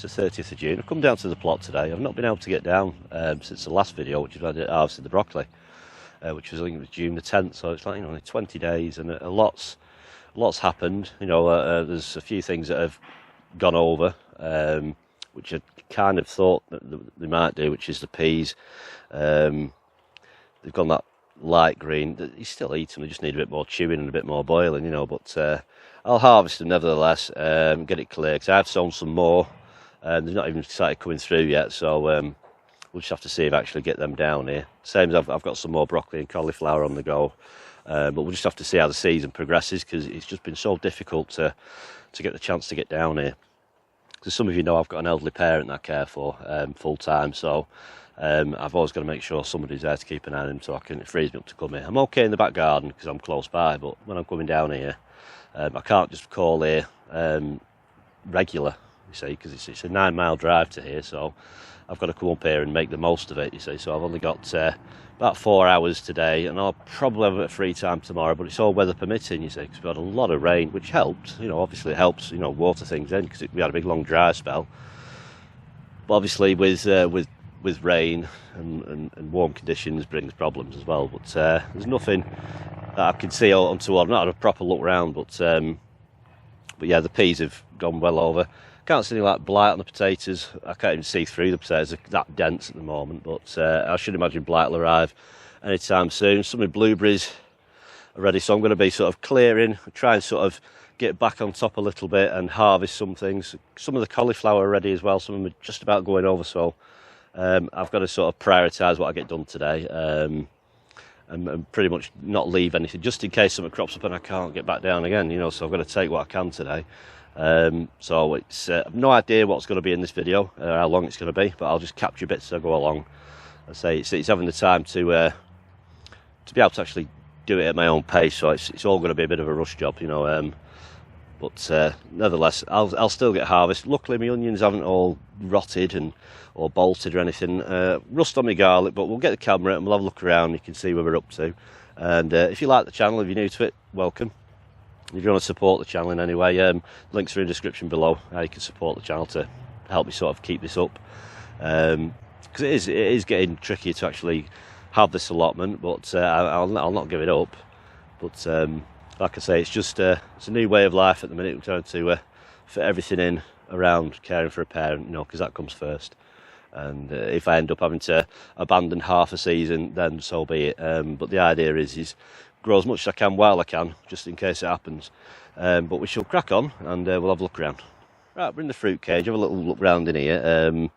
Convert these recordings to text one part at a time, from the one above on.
It's the 30th of June. I've come down to the plot today. I've not been able to get down since the last video, which is when I did harvested the broccoli, which was, I think it was June the 10th, so it's like, only 20 days, and lots happened. There's a few things that have gone over, which I kind of thought that they might do, which is the peas. They've gone that light green. You still eat them, they just need a bit more chewing and a bit more boiling, but I'll harvest them nevertheless, get it clear, because I've sown some more, and they've not even started coming through yet, so we'll just have to see if I actually get them down here. Same as I've got some more broccoli and cauliflower on the go, but we'll just have to see how the season progresses, because it's just been so difficult to get the chance to get down here. Because some of you know I've got an elderly parent that I care for full time, so I've always got to make sure somebody's there to keep an eye on him, so it frees me up to come here. I'm okay in the back garden because I'm close by, but when I'm coming down here, I can't just call here regular, you see, because it's a 9-mile drive to here, so I've got to come up here and make the most of it, you see. So I've only got about 4 hours today, and I'll probably have a bit of free time tomorrow, but it's all weather permitting, you see, because we've had a lot of rain, which helped, obviously it helps, water things in, because we had a big long dry spell. But obviously with rain and warm conditions brings problems as well, but there's nothing that I can see untoward. I've not had a proper look round, but yeah, the peas have gone well over. Can't see any like blight on the potatoes. I can't even see through the potatoes, they're that dense at the moment, but I should imagine blight will arrive anytime soon. Some of the blueberries are ready, so I'm going to be sort of clearing, try and sort of get back on top a little bit and harvest some things. Some of the cauliflower are ready as well, some of them are just about going over, so I've got to sort of prioritise what I get done today, and pretty much not leave anything, just in case something crops up and I can't get back down again, so I've got to take what I can today. So it's I've no idea what's going to be in this video, how long it's going to be, but I'll just capture bits as I go along. I say it's having the time to be able to actually do it at my own pace, so it's all going to be a bit of a rush job, but nevertheless I'll still get harvest. Luckily my onions haven't all rotted or bolted or anything. Rust on my garlic, but we'll get the camera and we'll have a look around. You can see where we're up to, and if you like the channel, if you're new to it, welcome. If you want to support the channel in any way, links are in the description below how you can support the channel to help me sort of keep this up, because it is getting trickier to actually have this allotment, but I'll not give it up. But like I say, it's just it's a new way of life at the minute. We're trying to fit everything in around caring for a parent, because that comes first. And if I end up having to abandon half a season, then so be it. But the idea is grow as much as I can while I can, just in case it happens. But we shall crack on, and we'll have a look around. Right, we're in the fruit cage. Have a little look round in here. There's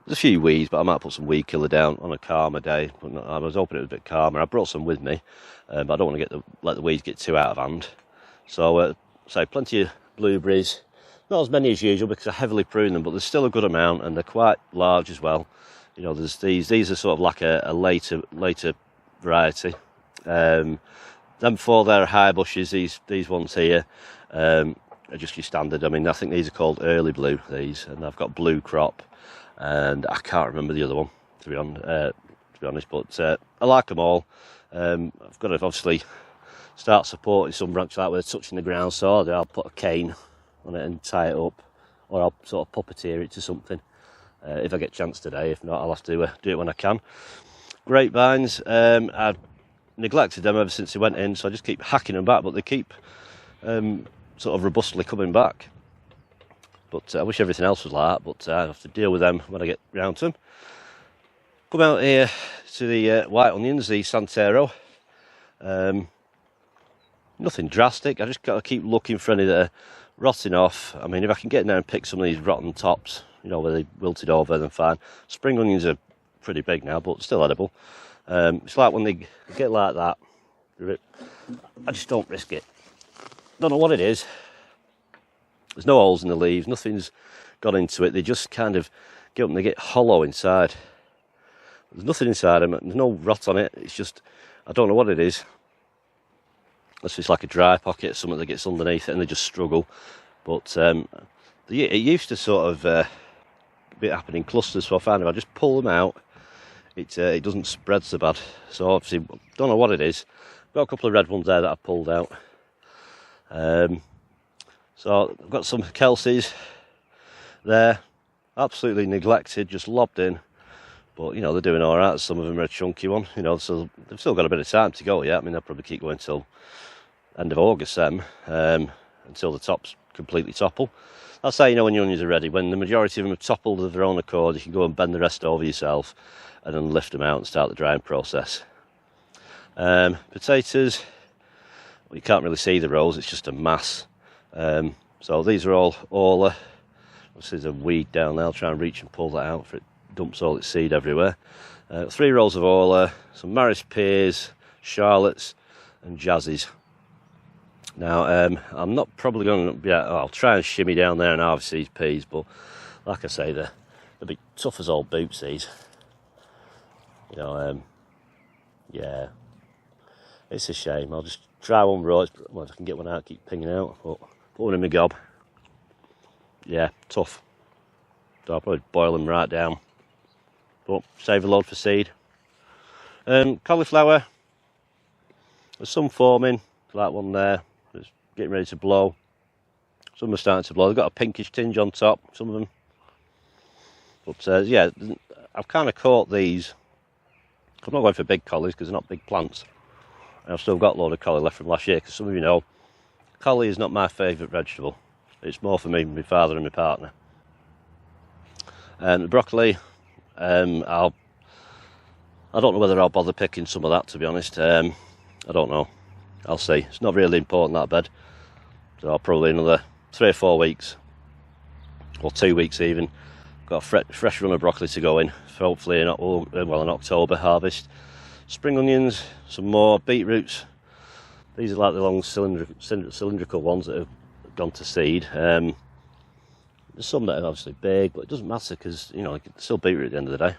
a few weeds, but I might put some weed killer down on a calmer day. But I was hoping it was a bit calmer. I brought some with me, but I don't want to let the weeds get too out of hand. So plenty of blueberries. Not as many as usual because I heavily prune them, but there's still a good amount, and they're quite large as well. There's these are sort of like a later variety. Then before they're high bushes, these ones here are just your standard. I mean, I think these are called early blue, these, and I've got blue crop, and I can't remember the other one to be honest, but I like them all. I've got to obviously start supporting some branches like where they're touching the ground, so I'll put a cane on it and tie it up, or I'll sort of puppeteer it to something if I get a chance today. If not, I'll have to do it when I can. Grapevines, I've neglected them ever since they went in, so I just keep hacking them back, but they keep sort of robustly coming back. But I wish everything else was like that, but I have to deal with them when I get round to them. Come out here to the white onions, the Santero. Nothing drastic, I just got to keep looking for any that are rotting off. I mean, if I can get in there and pick some of these rotten tops, where they wilted over, then fine. Spring onions are pretty big now, but still edible. It's like when they get like that, I just don't risk it. Don't know what it is. There's no holes in the leaves, nothing's got into it. They just kind of get up and they get hollow inside. There's nothing inside them, there's no rot on it. It's just, I don't know what it is. It's like a dry pocket, something that gets underneath it, and they just struggle. But it used to sort of be happening in clusters, so I found if I just pull them out, it doesn't spread so bad. So obviously, don't know what it is. Got a couple of red ones there that I've pulled out. So I've got some Kelseys there. absolutely neglected, just lobbed in. But, you know, they're doing all right. Some of them are a chunky one, you know, so they've still got a bit of time to go yet. I mean, they'll probably keep going till end of August then, until the tops completely topple. That's how you know when your onions are ready. When the majority of them have toppled of their own accord, you can go and bend the rest over yourself and then lift them out and start the drying process. Potatoes, well, you can't really see the rows, it's just a mass. So these are all there's a weed down there. I'll try and reach and pull that out for it dumps all its seed everywhere. 3 rows of Orla, some Maris peas, Charlottes and Jazzies. Now, I'm not probably going to, I'll try and shimmy down there and harvest these peas, but like I say, they'll be tough as old boots, these. You know, yeah, it's a shame. I'll just try one row. Well, if I can get one out, keep pinging out, but put one in my gob. Yeah, tough. So I'll probably boil them right down, but save a load for seed. Cauliflower, there's some forming, like one there. It's getting ready to blow. Some are starting to blow. They've got a pinkish tinge on top, some of them. But yeah, I've kind of caught these. I'm not going for big collies because they're not big plants. And I've still got a load of collie left from last year, because some of you know, collie is not my favourite vegetable. It's more for me, my father and my partner. The broccoli, I don't know whether I'll bother picking some of that, to be honest. I don't know. I'll see. It's not really important, that bed. So I'll probably another 3 or 4 weeks, or 2 weeks even. Got a fresh run of broccoli to go in, hopefully in October harvest. Spring onions, some more beetroots. These are like the long cylindrical ones that have gone to seed. There's some that are obviously big, but it doesn't matter because, you know, it's still beetroot at the end of the day.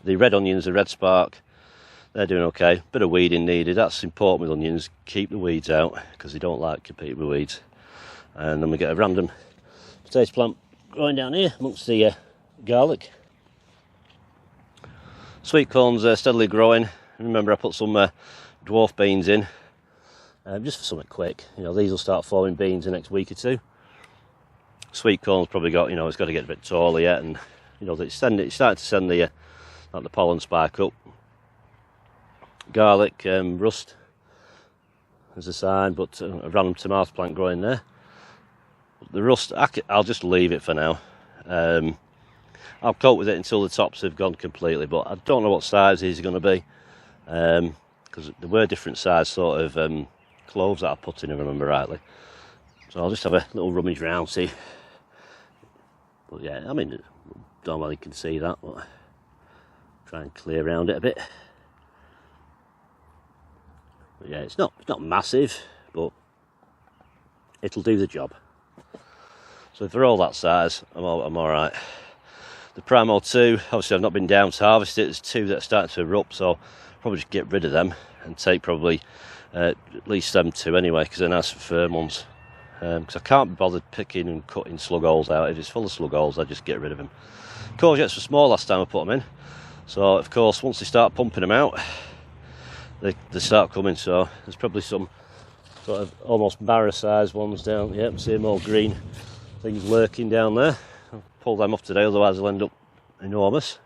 The red onions, the red spark, they're doing okay. Bit of weeding needed. That's important with onions. Keep the weeds out because they don't like competing with weeds. And then we get a random potato plant growing down here amongst the garlic. Sweet corn's steadily growing. Remember, I put some dwarf beans in just for something quick. You know, these will start forming beans in the next week or 2. Sweet corn's probably got, you know, it's got to get a bit taller yet, and you know, it's starting to send the like the pollen spike up. Garlic, rust as a sign, but a random tomato plant growing there. The rust, I'll just leave it for now. I'll cope with it until the tops have gone completely, but I don't know what size these are going to be, because there were different size sort of cloves that I put in, if I remember rightly. So I'll just have a little rummage round, see. But yeah, I mean, don't know whether you can see that, but try and clear around it a bit. But yeah, it's not massive, but it'll do the job. So if they're all that size, I'm all right. The Primo 2, obviously I've not been down to harvest it. There's 2 that are starting to erupt, so I'll probably just get rid of them and take probably at least them 2 anyway, because they're nice and firm ones. Because I can't be bothered picking and cutting slug holes out. If it's full of slug holes, I just get rid of them. Courgettes were small last time I put them in, so of course once they start pumping them out, they start coming. So there's probably some sort of almost barra sized ones down. Yep, see them all green things lurking down there. I'll pull them off today, otherwise they'll end up enormous.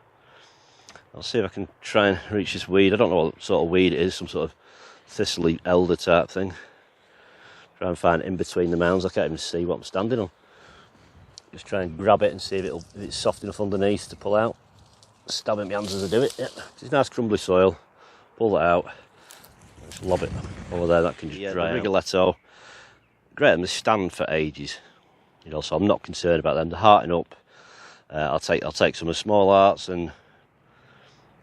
I'll see if I can try and reach this weed. I don't know what sort of weed it is, some sort of thistly elder type thing. Try and find it in between the mounds. I can't even see what I'm standing on. Just try and grab it and see if it's soft enough underneath to pull out. Stab in my hands as I do it. Yep. It's nice crumbly soil. Pull that out. Just lob it over there. That can just dry out. Rigoletto. Great, they stand for ages. You know, so I'm not concerned about them. They're hearting up. I'll take some of the small hearts, and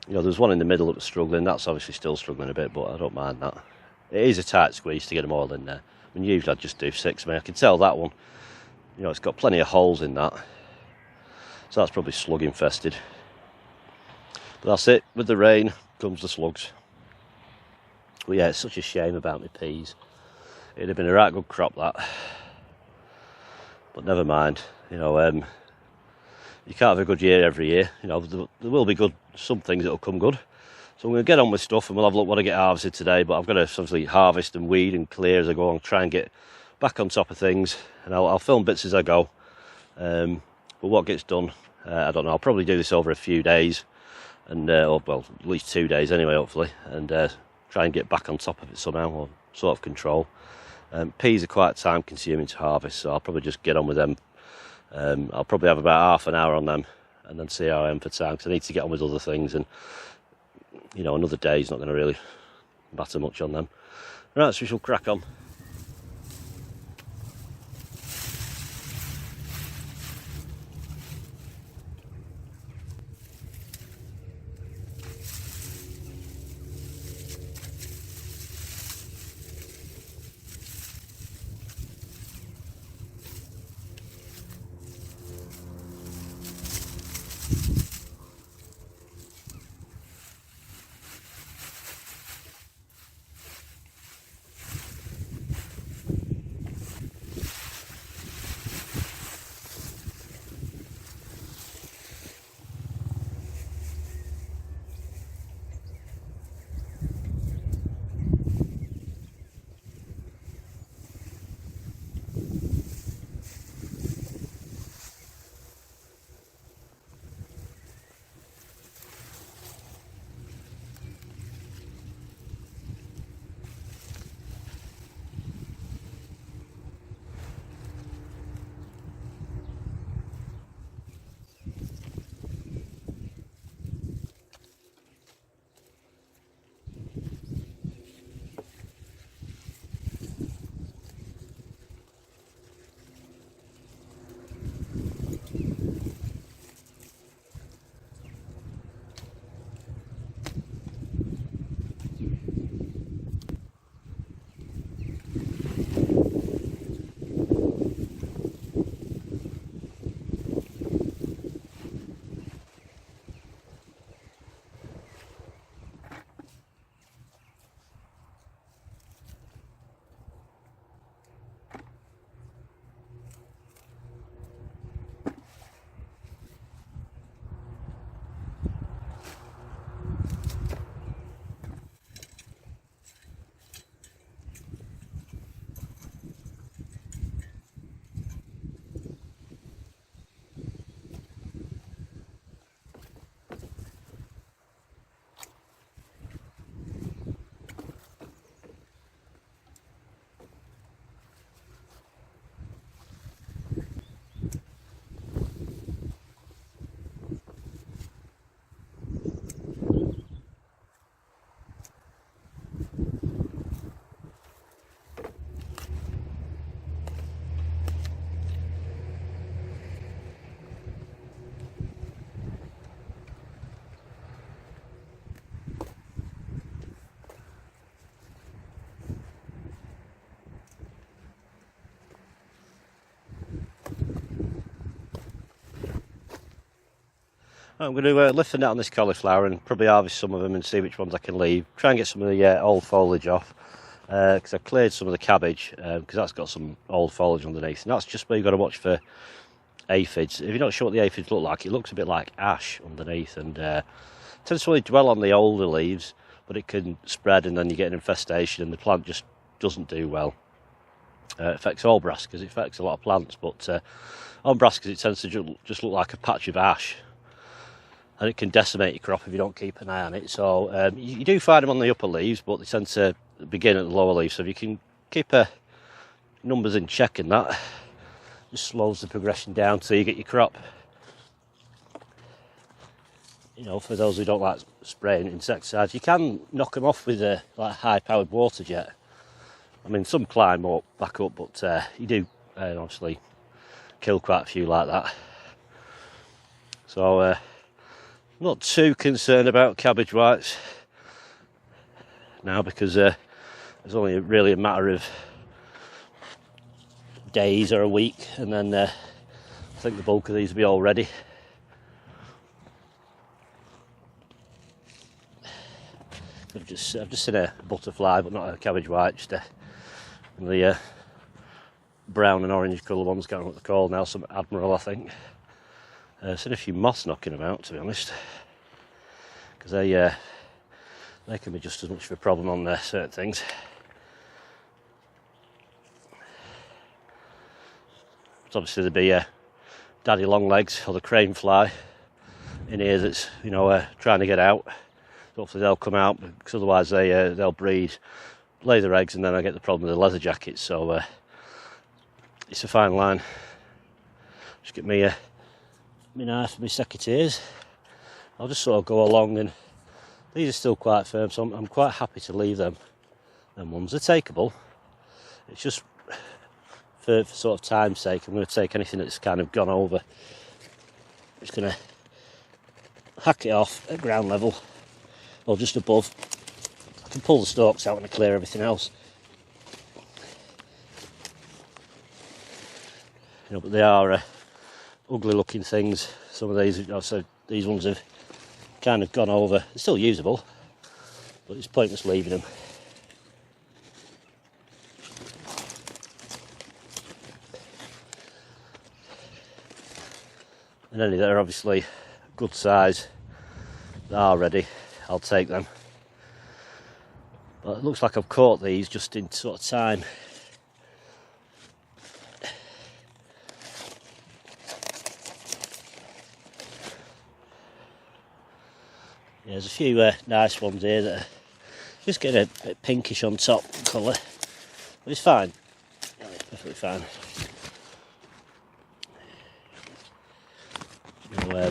you know, there's one in the middle that was struggling. That's obviously still struggling a bit, but I don't mind that. It is a tight squeeze to get them all in there. I mean, usually I'd just do 6. I mean, I can tell that one, you know, it's got plenty of holes in that. So that's probably slug infested. But that's it. With the rain comes the slugs. But yeah, it's such a shame about my peas. It'd have been a right good crop, that. But never mind. You know, you can't have a good year every year. You know, there will be some things that will come good. So I'm going to get on with stuff, and we'll have a look what I get harvested today. But I've got to obviously harvest and weed and clear as I go on, try and get back on top of things. And I'll film bits as I go. But But what gets done, I don't know. I'll probably do this over a few days, and or well, at least 2 days anyway, hopefully, and try and get back on top of it somehow, or sort of control. Peas are quite time consuming to harvest, so I'll probably just get on with them. I'll probably have about half an hour on them and then see how I am for time, because I need to get on with other things, and you know, another day is not going to really matter much on them. Right, so we shall crack on. I'm going to lift the net on this cauliflower and probably harvest some of them and see which ones I can leave. Try and get some of the old foliage off, because I cleared some of the cabbage, because that's got some old foliage underneath. And that's just where you've got to watch for aphids. If you're not sure what the aphids look like, it looks a bit like ash underneath, and tends to only dwell on the older leaves, but it can spread and then you get an infestation and the plant just doesn't do well. It affects all brassicas, it affects a lot of plants, but on brassicas it tends to just look like a patch of ash, and it can decimate your crop if you don't keep an eye on it. So you do find them on the upper leaves, but they tend to begin at the lower leaves, so if you can keep numbers in check, and that just slows the progression down till you get your crop. You know, for those who don't like spraying insecticides, you can knock them off with a like high-powered water jet. I mean, some climb up, back up, but you do obviously kill quite a few like that. So I'm not too concerned about cabbage whites now, because it's only really a matter of days or a week, and then I think the bulk of these will be all ready. I've just seen a butterfly, but not a cabbage white, just the brown and orange colour ones, can't remember what they're called now, some Admiral I think. I've seen a few moths knocking them out, to be honest, because they can be just as much of a problem on certain things. So obviously there'd be daddy longlegs or the crane fly in here that's, you know, trying to get out. Hopefully they'll come out, because otherwise they'll breed, lay their eggs, and then I get the problem with the leather jackets. So it's a fine line. Just get me my knife and my secateurs. I'll just sort of go along, and these are still quite firm, so I'm quite happy to leave them. Them ones are takeable. It's just for sort of time's sake, I'm going to take anything that's kind of gone over. I'm just going to hack it off at ground level, or just above. I can pull the stalks out and clear everything else. You know, but they are ugly looking things. Some of these, so these ones have kind of gone over. They're still usable, but it's pointless leaving them. And any that are obviously good size, that are ready, I'll take them. But it looks like I've caught these just in sort of time. Yeah, there's a few nice ones here that are just getting a bit pinkish on top colour, but it's fine. Yeah, it's perfectly fine. You know,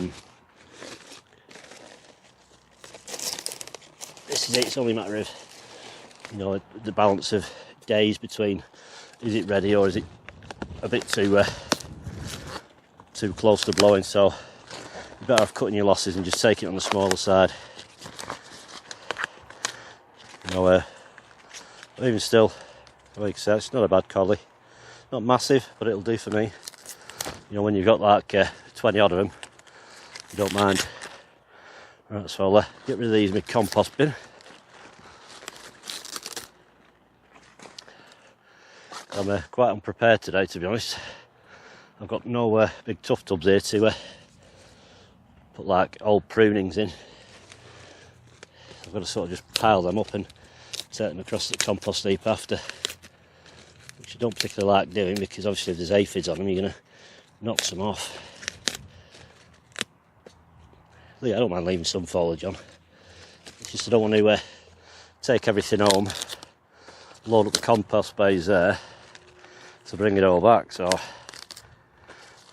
this is it. It's only a matter of, you know, the balance of days between, is it ready or is it a bit too close to blowing. So you're better off cutting your losses and just taking it on the smaller side. You know, even still, like I said, it's not a bad collie. Not massive, but it'll do for me. You know, when you've got like 20 odd of them, you don't mind. Right, so I'll get rid of these in my compost bin. I'm quite unprepared today, to be honest. I've got no big tough tubs here to put like old prunings in. I've got to sort of just pile them up and take them across the compost heap after, which I don't particularly like doing, because obviously if there's aphids on them, you're going to knock some off. Yeah, I don't mind leaving some foliage on. It's just I don't want to take everything home, load up the compost bays there to bring it all back. So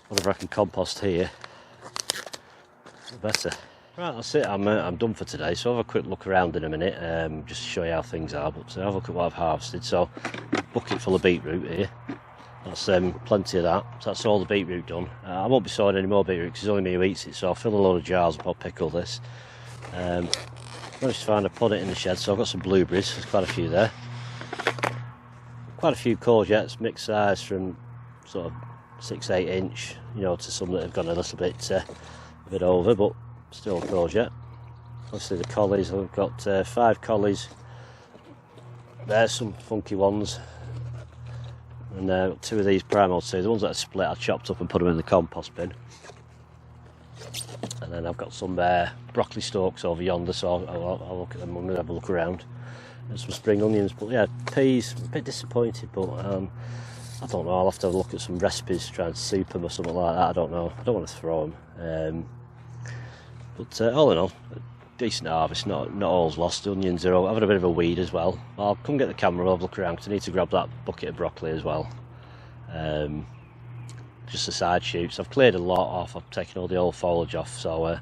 whatever I can compost here, the better. Right, that's it. I'm done for today. So I'll have a quick look around in a minute, just to show you how things are. But have a look at what I've harvested. So bucket full of beetroot here. That's plenty of that. So that's all the beetroot done. I won't be sowing any more beetroot because it's only me who eats it. So I'll fill a load of jars up. I'll pickle this. Managed to find a put it in the shed. So I've got some blueberries. There's quite a few there. Quite a few courgettes, mixed size from sort of 6-8 inch, you know, to some that have gone a little bit over, but still courgette. Obviously the collies, I've got 5 collies. There's some funky ones. And 2 of these Primal 2, the ones that I split, I chopped up and put them in the compost bin. And then I've got some broccoli stalks over yonder, so I'll look at them and have a look around. And some spring onions, but yeah, peas, I'm a bit disappointed, but I don't know, I'll have to have a look at some recipes, try and soup them or something like that, I don't know, I don't want to throw them. But all in all, a decent harvest, not all's lost. The onions are having a bit of a weed as well. I'll come get the camera, I'll have a look around, because I need to grab that bucket of broccoli as well. Just the side shoots, I've cleared a lot off, I've taken all the old foliage off, so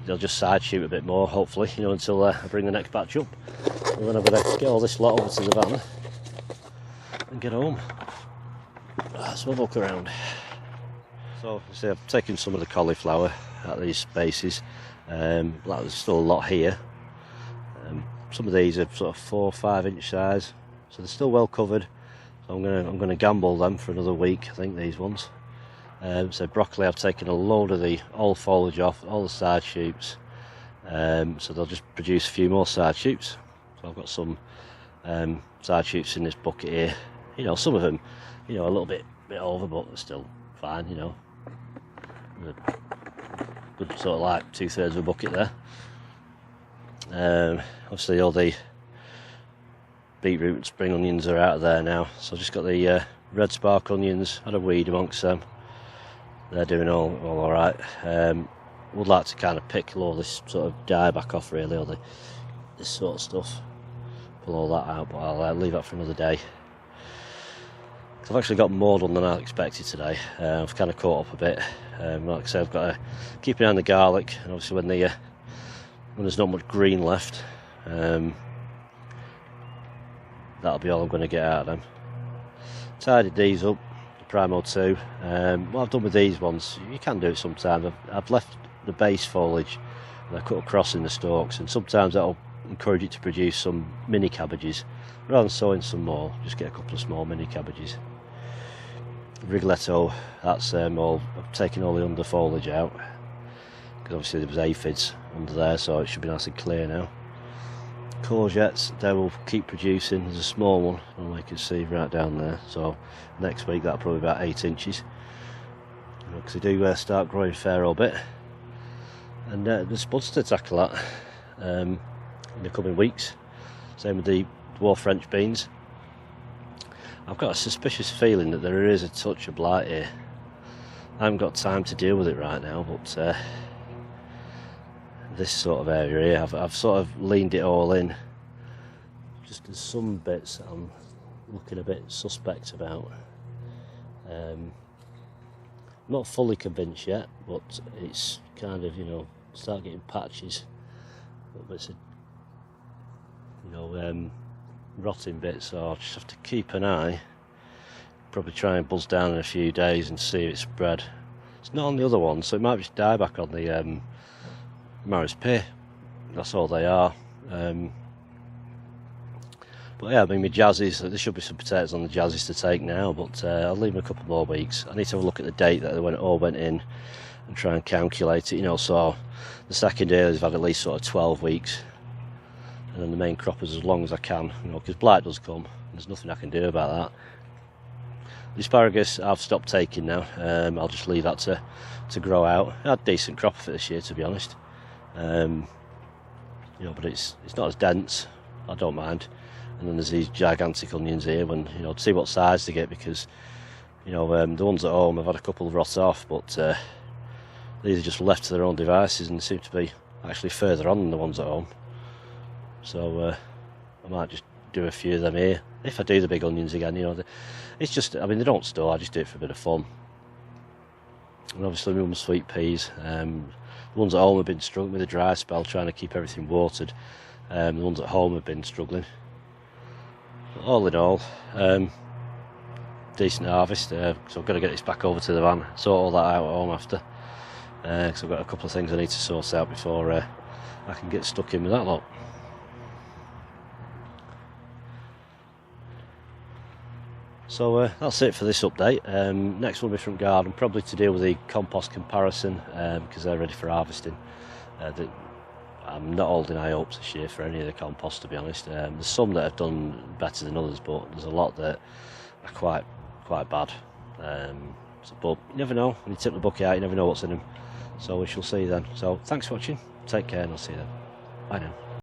they'll just side shoot a bit more, hopefully, you know, until I bring the next batch up. And then I've got to get all this lot over to the van and get home. Right, so we'll look around. So, see, I've taken some of the cauliflower out of these spaces. There's still a lot here. Some of these are sort of 4 or 5 inch size, so they're still well covered. So I'm gonna gamble them for another week, I think, these ones. So broccoli, I've taken a load of the old foliage off, all the side shoots, so they'll just produce a few more side shoots. So I've got some side shoots in this bucket here. You know, some of them, you know, a little bit over, but they're still fine, you know. Good sort of like 2/3 of a bucket there. Obviously all the beetroot and spring onions are out of there now, so I've just got the red spark onions, had a weed amongst them. they're doing all right. Would like to kind of pick all this sort of dieback off really, or this sort of stuff, pull all that out, but I'll leave that for another day. I've actually got more done than I expected today. I've kind of caught up a bit. Like I say, I've got to keep an eye on the garlic, and obviously when there's not much green left, that'll be all I'm going to get out of them. Tidied these up, the Primo 2. What I've done with these ones, you can do it sometimes. I've left the base foliage and I cut across in the stalks, and sometimes that'll encourage it to produce some mini cabbages. Rather than sowing some more, just get a couple of small mini cabbages. Rigoletto, that's all. I've taken all the under foliage out because obviously there was aphids under there, so it should be nice and clear now. Courgettes, they will keep producing. There's a small one, and you can see right down there. So next week that'll probably be about 8 inches, because they do start growing a fair old bit. And there's buds to tackle that in the coming weeks. Same with the dwarf French beans. I've got a suspicious feeling that there is a touch of blight here. I haven't got time to deal with it right now, but this sort of area here, I've sort of leaned it all in. Just there's some bits that I'm looking a bit suspect about. Not fully convinced yet, but it's kind of, start getting patches, little bits of, rotting bits, so I'll just have to keep an eye. Probably try and buzz down in a few days and see if it's spread. It's not on the other one, so it might just die back on the Maris Pay. That's all they are. But yeah, I mean, my jazzies, there should be some potatoes on the jazzies to take now, but I'll leave them a couple more weeks. I need to have a look at the date that it all went in and try and calculate it, so the second year they've had at least sort of 12 weeks. And then the main crop is as long as I can, because blight does come. There's nothing I can do about that. The asparagus I've stopped taking now. I'll just leave that to grow out. I had a decent crop of it this year, to be honest. But it's not as dense. I don't mind. And then there's these gigantic onions here. When to see what size to get, because the ones at home I've had a couple rot off, but these are just left to their own devices and seem to be actually further on than the ones at home. So I might just do a few of them here. If I do the big onions again, it's just, I mean, they don't store, I just do it for a bit of fun. And obviously my sweet peas, the ones at home have been struggling with a dry spell, trying to keep everything watered. The ones at home have been struggling. But all in all, decent harvest, so I've got to get this back over to the van, sort all that out at home after, because I've got a couple of things I need to sort out before I can get stuck in with that lot. So that's it for this update. Next one will be from garden, probably to deal with the compost comparison, because they're ready for harvesting. I'm not holding high hopes this year for any of the compost, to be honest. There's some that have done better than others, but there's a lot that are quite bad. But you never know. When you tip the bucket out, you never know what's in them. So we shall see then. So thanks for watching. Take care, and I'll see you then. Bye now.